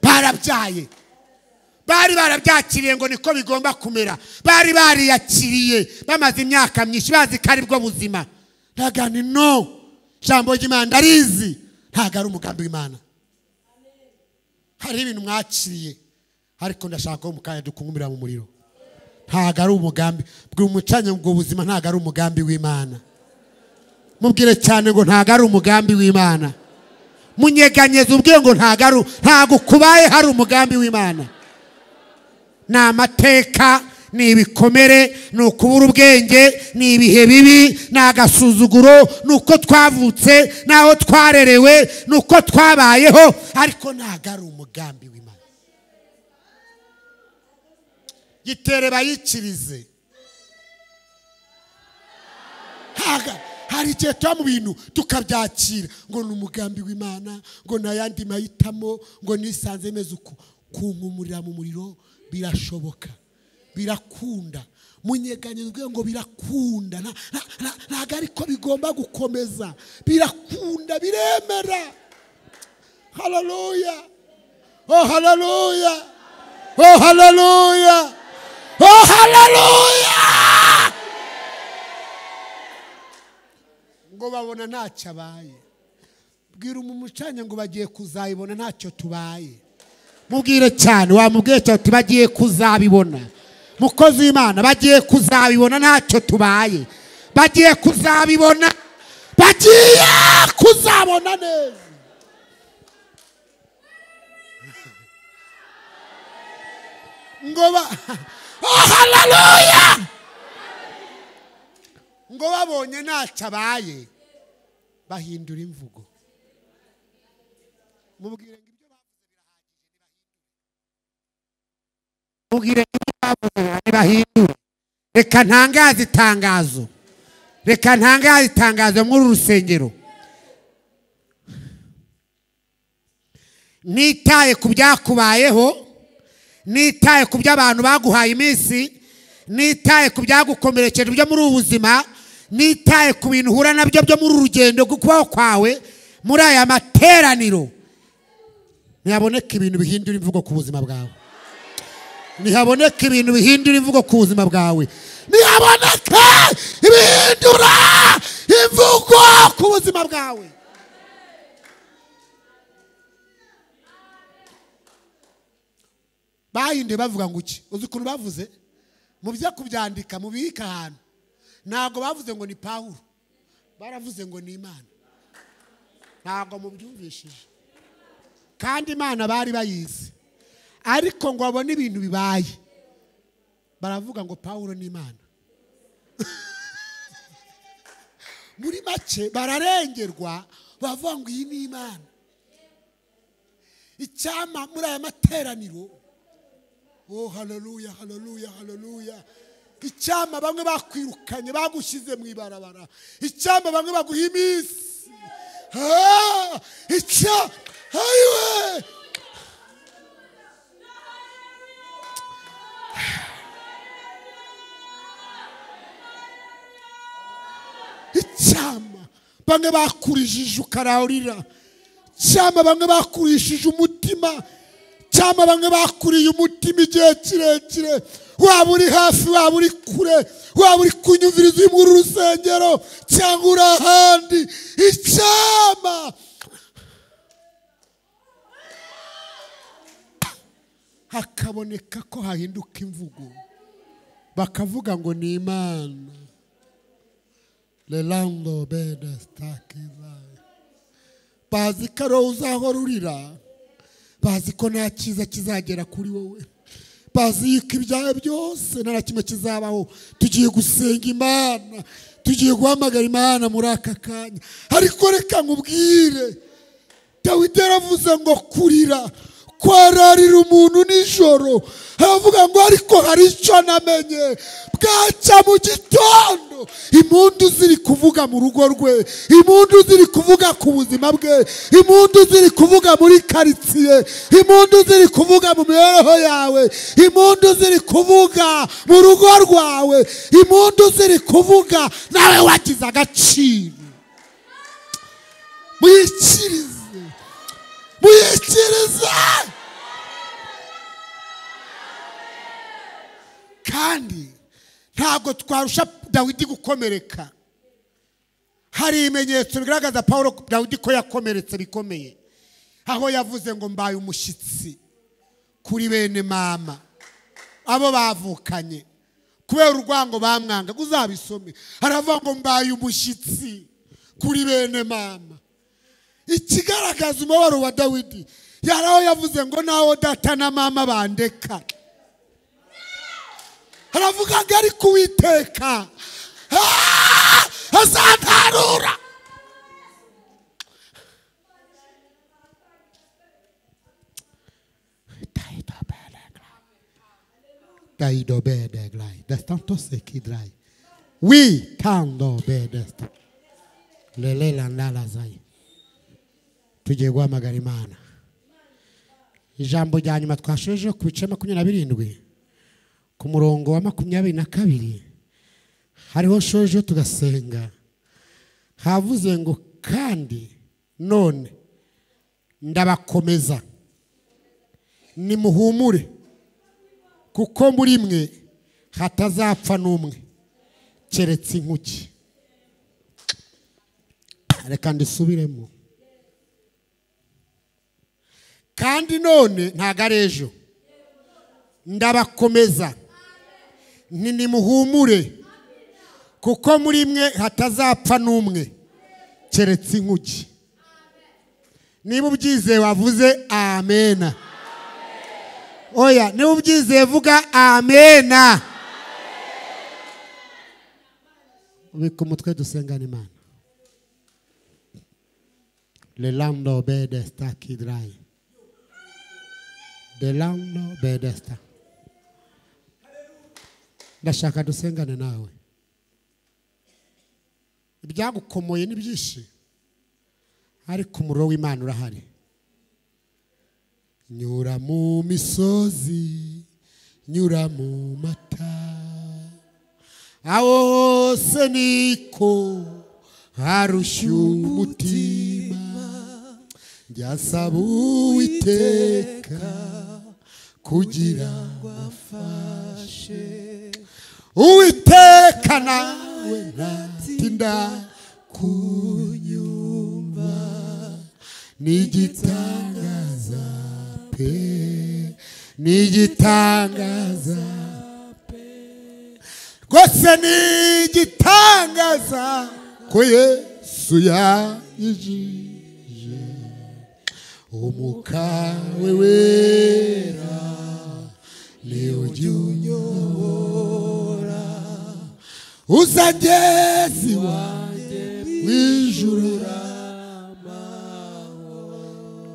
Barabyaye, bari barabyakiriye ngo niko bigomba kumera. Bari bariyakiriye bamaze imyaka myinshi bazi ko ari bwo buzima. Ndagani no jambo ry'Imana ndarizi ntago ari umugambi w'Imana. Hari ibintu mwakiriye ariko ndashaka ko mukanya dukungumira mu muriro. Ntago ari umugambi bw'umucanye ngo buzima, ntago ari umugambi w'Imana. Mubwire cyane ngo ntago ari umugambi w'Imana. Munyeganyeze ubwe ngo ntago kubaye hari umugambi w'Imana. Ni amateka, ni ibikomere, ni ukubura ubwenge, ni ibihe bibi, ni agasuzuguro, ni uko twavutse, naho twarerewe, ni uko twabayeho, ariko ntago ari umugambi w'Imana. Gitere bayikirize. Hari igihe tuba mu bintu tukabyakira ngo ni umugambi w'Imana, ngo n'ayandi mahitamo, ngo nisanze meze uko. Kunkumurira mu muriro birashoboka, birakunda. Munyeganyezwe ngo birakunda, ntago ariko bigomba gukomeza. Birakunda, biremera. Hallelujah, oh hallelujah, oh hallelujah, oh hallelujah. Ngo babona ntacyo abaye. Bwira umucanye ngo bagiye kuzayibona ntacyo tubaye. Mubwire cyane wamubwiye cyane bagiye kuzabibona. Mukozi w'Imana bagiye kuzabibona ntacyo tubaye. Bagiye kuzabibona, bagiye kuzabona neza. Ngo oh hallelujah. Ngo babonye ntacyo abaye bahindura imvugo. Mubwire ngo ibyo bavuze birahagije. Bahindure. Reka ntangaze itangazo. Reka ntangaze itangazo muri urusengero. Nitaye ku byakubayeho, nitaye ku by'abantu baguhaye iminsi, nitaye ku byagukomerekeje byo muri ubuzima, nitaye ku bintu uhura nabyo byo muri urugendo kubaho kwawe muri aya materaniro. Ntihaboneka ibintu bihindura imvugo ku buzima bwawe. Ntihaboneka ibintu bihindura imvugo ku buzima bwawe. Ntihaboneka ibihindura imvugo ku buzima bwawe. Bahinde bavuga ngo iki? Uzi ukuntu bavuze? Mubya kubyandika mubika ahantu. Ntago bavuze ngo ni Pawulo. Baravuze ngo ni Imana. Ntago mubyumvishije. Kandi Imana bari bayizi. Ariko ngo abone ibintu bibaye. Baravuga ngo Pawulo ni Imana. Muri make bararengerwa bavuga ngo iyi ni Imana. Icyama muri aya materaniro. Oh hallelujah, hallelujah, hallelujah. Icyama bamwe bakwirukanye bagushize mu ibarabara. Icyama bamwe baguha iminsi. Ayiwe. Icyama bamwe bakurijije ukarahurira. Icyama bamwe bakurishije umutima. cyangwa bamwe bakuriye umutima igihe kirekire, waba uri hafi waba uri kure, waba uri kunyumviriza uri mu rusengero cyangwa uri ahandi, icyama hakaboneka ko hahinduka imvugo, bakavuga ngo ni Imana. Lelando bede stakiza, bazi ko ari uzahora urira, bazi ko nta cyiza kizagera kuri wowe, bazi yuko ibyaha byose nta kimwe kizabaho. Tugiye gusenga Imana, tugiye guhamagara Imana muri aka kanya. Ariko reka nkubwire, Dawidi yaravuze ngo kurira kwararira umuntu nijoro, aravuga ngo ariko hari icyo namenye, bwacya mu gitondo impundu ziri kuvuga mu rugo rwe, impundu ziri kuvuga ku buzima bwe, impundu ziri kuvuga muri karitsiye, impundu ziri kuvuga mu mibereho yawe, impundu ziri kuvuga mu rugo rwawe, impundu ziri kuvuga nawe wagize agaciro. Muyikirize, muyikirize. Kandi ntabwo twarusha Dawidi gukomereka. Hari ibimenyetso bigaragaza Pawulo Dawidi ko yakomeretse bikomeye, aho yavuze ngo mbaye umushyitsi kuri bene mama, abo bavukanye kubera urwango bamwanga. Uzabisome, aravuga ngo mbaye umushyitsi kuri bene mama. Ikigaragaza umubabaro wa Dawidi, yaraho yavuze ngo naho data na mama bandeka, aravuga ngo ari kuwiteka azantarura. Daido bede glai, destanto seki drai. Oui, tando bede sta. Lele landala zai. Tugiye guhamagara Imana. Ijambo rya nyuma twashoje ku bice 27 ku murongo wa 22 hariho shoje tugasenga. Havuze ngo kandi none ndabakomeza nimuhumure, kuko muri mwe hatazapfa n'umwe keretse inkuki. Reka ndisubiremo. Kandi none ntago ari ejo, ndabakomeza nimuhumure, kuko muri mwe hatazapfa n'umwe keretse inkuki. Niba ubyizeye wavuze amena. Oya, niba ubyizeye vuga amena. Ubika umutwe dusengana Imana. Lelando bede stakidrai, delando bedesta. Ndashaka dusengane nawe. Ibyagukomoye n'ibyinshi, ariko umuriro w'Imana urahari. Nyura mu misozi, nyura mu mata, aho hose niko harushya umutima. Njyasaba Uwiteka kugira ngo afashe. Uwiteka nawe ntatinda kunyumva, nigitangaza pe, nigitangaza pe, rwose nigitangaza ko Yesu yanyijije. Umwuka we wera niwe ujya unyobora, uzageza iwanjye w'ijuru.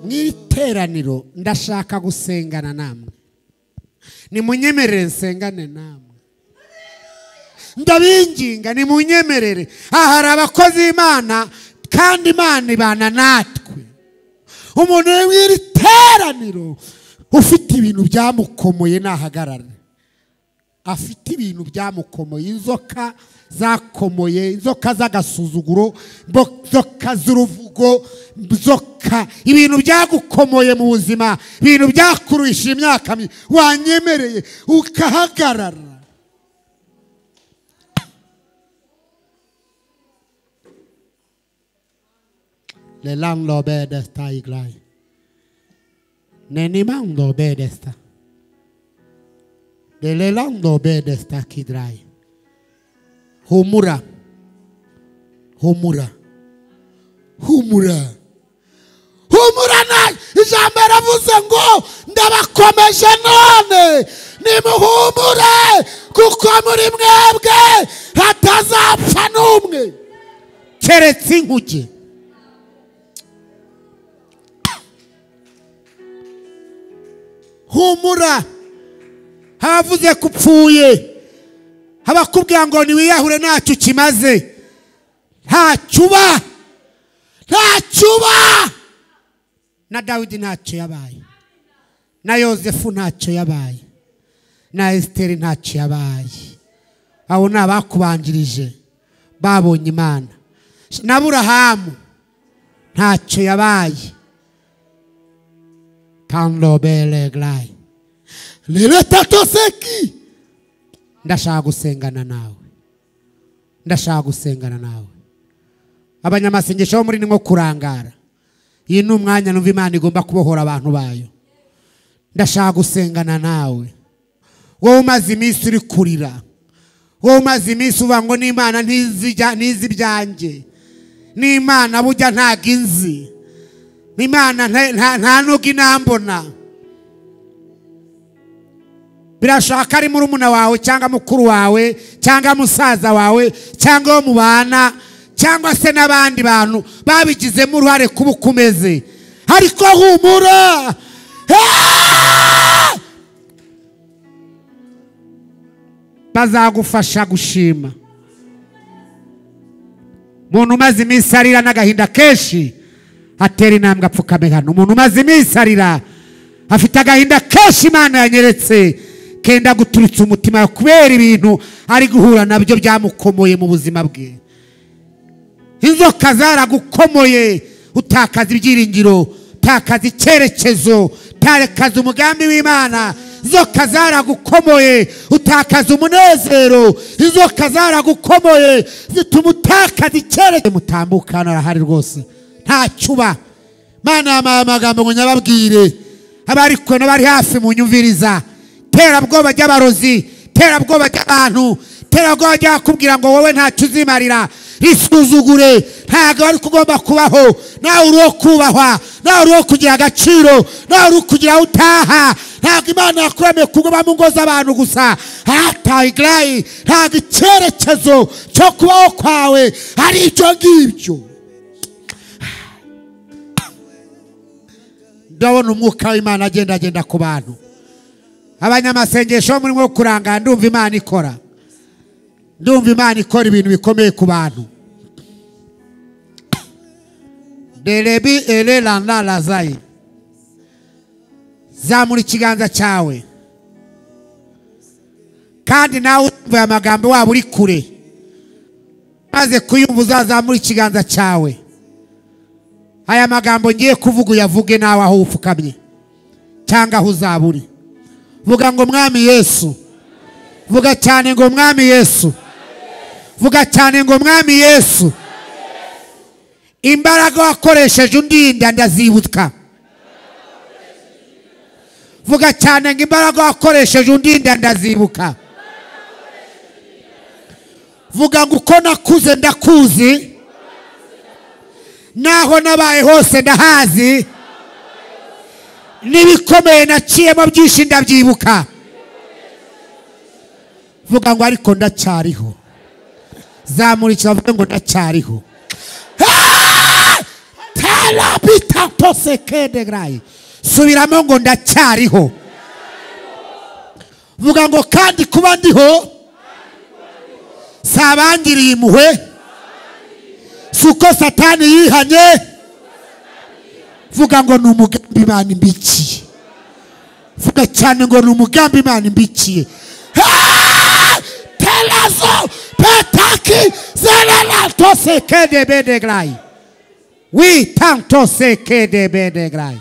Mw'iteraniro ndashaka gusengana namwe, nimunyemerere nsengane namwe. Ndabinginga nimunyemerere. Aha hari abakozi b'Imana kandi Imana ibana natwe. Umuntu w'iri teraniro ufite ibintu byamukomoye nahagarare. afite ibintu byamukomoye, inzoka zakomoye, inzoka z'agasuzuguro, inzoka z'uruvugo, inzoka, ibintu byagukomoye mu buzima, ibintu byakuruhisha imyaka wanyemereye ukahagarara. Le lando bedesta iglai. Nenimando bedesta. De le lando bedesta kidrai. Humura. Humura. Humura. Humura na ijambo ravuze ngo ndabakomeje none nimuhumure kuko muri mwebwe hatazapfa n'umwe keretse inkuge. Humura. Havuze kupfuye, habakubwira ngo niwiyahure ntacyo kimaze, ntacyo uba. Na Dawidi ntacyo yabaye, na Yosefu ntacyo yabaye, na Esiteri ntacyo yabaye. Abo ni abakubanjirije babonye Imana. Na Aburahamu ntacyo yabaye. Tando bele glai. Lele tatoseki. Ndashaka gusengana nawe. Ndashaka gusengana nawe. Abanyamasengesho bo muri ni nko kurangara. Iyi ni umwanya numva Imana igomba kubohora abantu bayo. Ndashaka gusengana nawe. Wowe umaze iminsi uri kurira. Wowe umaze iminsi uvuga ngo n'Imana ntizi ibyanjye. N'Imana burya ntago inzi. N'Imana nta nuko inambona. Birashaka ari murumuna wawe cyangwa mukuru wawe cyangwa musaza wawe cyangwa wo mubana cyangwa se n'abandi bantu babigizemo uruhare kuba ukomeze. Ariko humura. Bazagufasha gushima. Umuntu umaze iminsi arira n'agahinda kenshi atera intambwe apfukame hano. Umuntu umaze iminsi arira afite agahinda kenshi Imana yanyeretse kenda guturutsa umutima kubera ibintu ari guhura nabyo byamukomoye mu buzima bwe. Inzoka zaragukomoye, utakaza ibyiringiro, utakaza icyerekezo, utakaza umugambi w'Imana. Inzoka zaragukomoye, utakaza umunezero. Inzoka zaragukomoye zituma utakaza icyerekezo. Mutambukana arahari rwose ntacyo uba. Mana yamaye amagambo ngo nyababwire abari kwe n'abari hafi mu nyumviriza. Terabwoba ry'abarozi, terabwoba ry'abantu, terabwoba ryakubwira ngo wowe ntacyo uzimarira. Risuzugure, ntago ari kugomba kubaho. Nawe uri kubahwa, nawe uri kugira agaciro, nawe uri kugira utaha. Ntago Imana yakuremeye kuguma mu ngo z'abantu gusa. Ateye, ntago icyerekezo cyo kubaho kwawe ari icyo ngibyo. Ndabona umwuka w'Imana agenda ku bantu. Abanyamasengesho muri mwo kuranga ndumva Imana ikora. Ndumva Imana ikora ibintu bikomeye ku bantu. Derebi ele landa lazai. Zamura ikiganza cyawe. Kandi nawe umva amagambo waba uri kure. Maze kuyumva uzazamura ikiganza cyawe. Aya magambo ngiye kuvuga uyavuge nawe aho upfukamye cyangwa aho uzaburi. Vuga ngo Mwami Yesu. Vuga cyane ngo Mwami Yesu. Vuga cyane ngo Mwami Yesu. Imbaraga wakoresheje undinda ndazibuka. Vuga cyane ngo imbaraga wakoresheje undinda ndazibuka. Vuga ngo uko nakuze ndakuzi, naho nabaye hose ndahazi, nibikomeye naciyemo byinshi ndabyibuka. Vuga ngo ariko ndacyariho. Zamura ikibavuga ngo ndacyariho. Talabita posekede grai. Subiramo ngo ndacyariho. Vuga ngo kandi kuba ndiho sabangiriye impuhwe, suko Satani yihanye. Vuga ngo n'umugambi Imana imbikiye. Vuga cyane ngo n'umugambi Imana imbikiye. Zelelazo petaki zelela Tose kede bedegrai. Oui, tanto se kede bedegrai.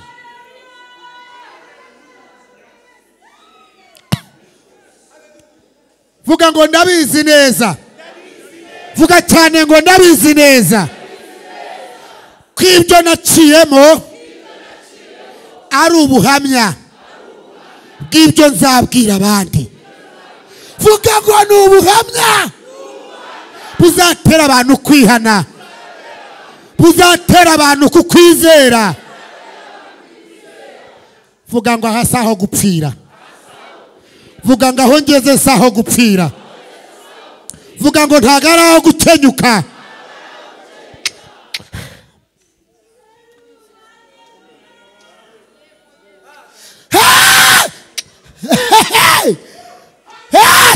Vuga ngo ndabizi neza. Vuga cyane ngo ndabizi neza. Kwibyo naciyemo ari ubuhamya bw'ibyo nzabwira abandi. Vuga ngo ni ubuhamya buzatera abantu kwihana, buzatera abantu kukwizera. Vuga ngo aha saho gupfira. Vuga ngo aho ngeze saho gupfira. Vuga ngo ntagaraho gukenyuka.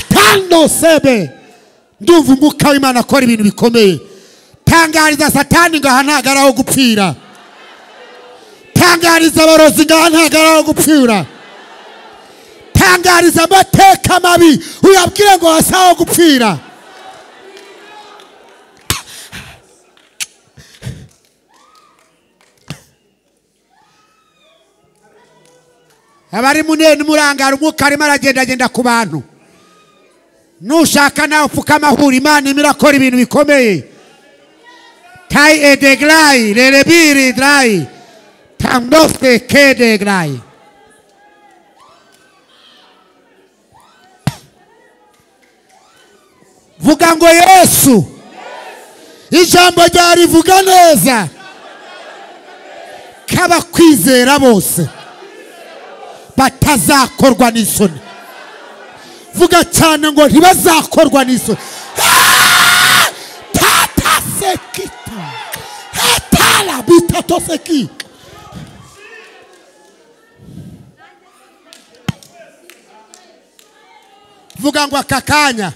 Tando sebe ndumva umwuka w'Imana akora ibintu bikomeye. Tangariza Satani ngo aha ntagaraho gupfira. Tangariza abarozi ngo aha ntagaraho gupfira. Tangariza amateka mabi uyabwire ngo hasaho gupfira. Abari munene murangara umwuka arimo aragenda ku bantu. Nushaka nawe upfukama hura Imana imirakora ibintu bikomeye. Tai edeglai lerebiri drai tamdoste kedeglai. Vuga ngo Yesu ijambo ryari vuga neza kabakwizera bose batazakorwa n'isoni. Vuga cyane ngo ntibazakorwa n'isoni. Tata sekita hatala bitato seki. Vuga ngo akakanya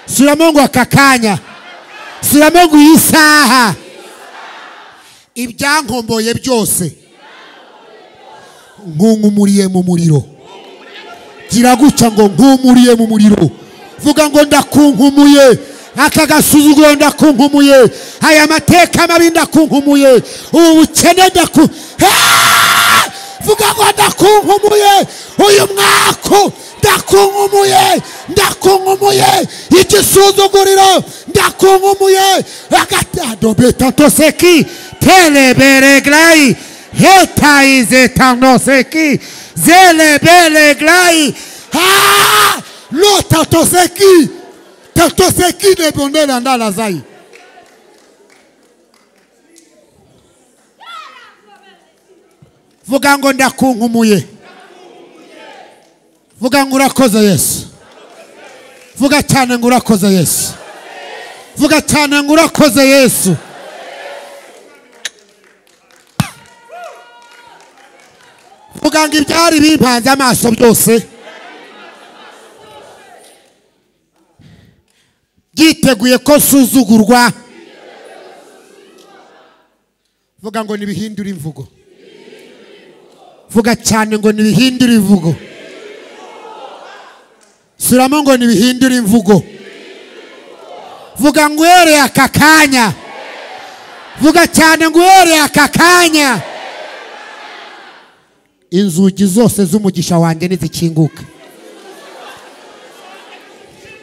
suramo ngo akakanya suramo ngo isaha ibyankomboye byose nkunkumuriye mu muriro. Gira guca ngo nkumuriye mu muriro. Vuga ngo ndakunkumuye aka gasuzuguro ndakunkumuye, aya mateka mabi ndakunkumuye, ubu bukene vuga ngo ndakunkumuye uyu mwaka ndakunkumuye, ndakunkumuye igisuzuguriro ndakunkumuye agatado betato seki telebereglai Ateye zetano seki zelebeleglai lo tato seki de bondela ndala zai. Vuga ngo ndakunkumuye. Vuga ngo urakoze Yesu. Vuga cyane ngo urakoze Yesu. Vuga cyane ngo urakoze Yesu. Vuga ngo ibyari bimpanze amaso byose byiteguye ko suzugurwa. Vuga ngo nibihindura imvugo. Vuga cyane ngo nibihindura imvugo. Suramo ngo nibihindura imvugo. Vuga ngo uhereye aka kanya. Vuga cyane ngo uhereye aka kanya inzugi zose z'umugisha wanjye nizikinguka.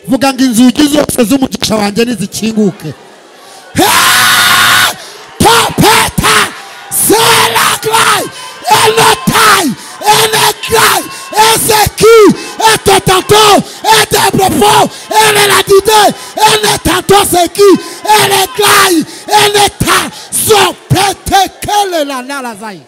Vuga ngo inzugi zose z'umugisha wanjye nizikinguke. Topeta selaglai elotai eneglai ezeki etotato etepropo eneladide enetato seki eneglai eneta sopete kele la nalazai.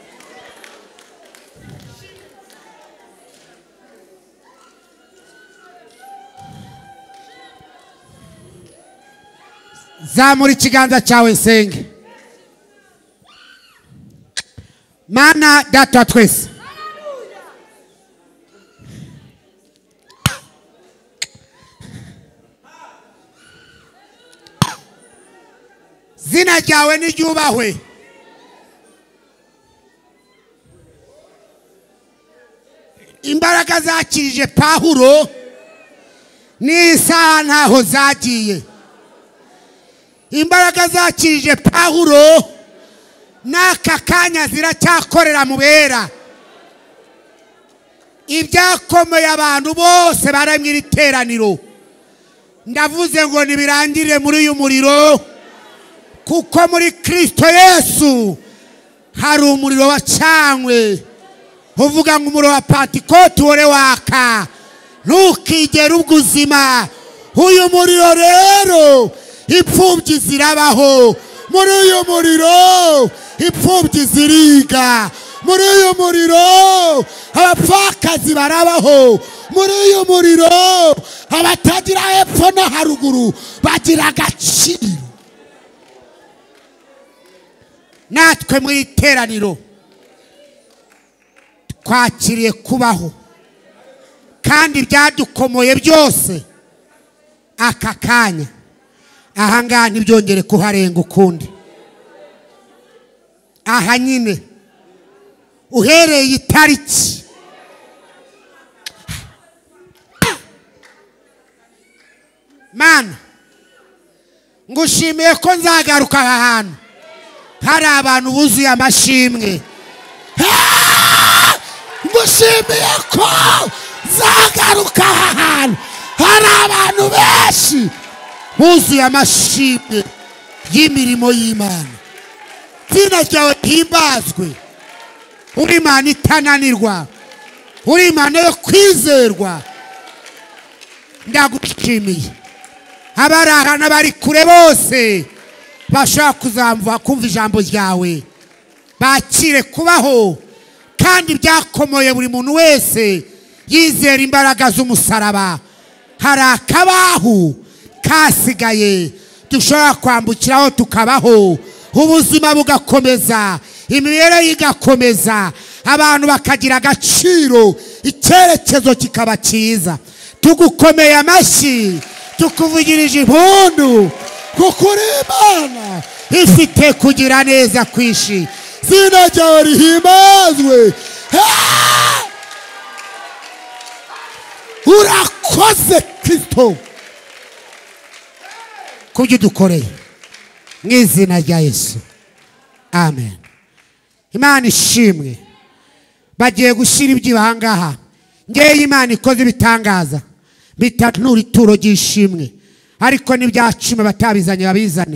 Zamura ikiganza cyawe nsenge. Mana data twese, zina ryawe niryubahwe. Imbaraga zakirije Pawulo n'isaha ntaho zagiye. Imbaraga zakirije Pawulo n'aka kanya ziracyakorera mu bera. Ibyakomeye abantu bose baramye iri teraniro, ndavuze ngo nibirangire muri uyu muriro, kuko muri Kristo Yesu hari umuriro wacanywe. Uvuga ngo umuriro wa Pentekote wore waka, ntukigere ubwuzima. Uyu muriro rero impfubyi zirabaho, muri uyu muriro impfubyi ziriga, muri uyu muriro abapfakazi barabaho, muri uyu muriro abatagira hepfo no haruguru bagira agaciro. Natwe muri teraniro twakiriye kubaho, kandi byadukomoye byose aka kanya. Aha ngaha ntibyongere kuharenga ukundi. Aha nyine uhereye itariki Mana, ngushimiye ko nzagaruka aha hantu hari abantu buzuye amashimwe. Ngushimiye ko nzagaruka aha hantu hari abantu benshi buzuye amashimwe y'imirimo y'Imana. Izina ryawe himbazwe. Uri Imana itananirwa, uri Imana yo kwizerwa. Ndagushimiye. Abari aha n'abari kure bose bashaka kuzamva kumva ijambo ryawe, bakire kubaho, kandi byakomoye buri muntu wese yizera imbaraga z'umusaraba. Harakabaho kasigaye dushobora kwambukiraho tukabaho, ubuzima bugakomeza, imibereho igakomeza, abantu bakagira agaciro, icyerekezo kikaba cyiza. Tugukomeye amashyi, tukuvugirije impundu, kuko uri Imana ifite kugira neza kwishi. Izina ryawe rihimbazwe. Urakoze Kristo kubyo dukoreye, mu izina rya Yesu, amen. Imana ishimwe. Bagiye gushyira iby'ibahangaha. Ngeye Imana ikoze ibitangaza, bitanura ituro ry'ishimwe, ariko n'ibyacumi batabizanye babizane.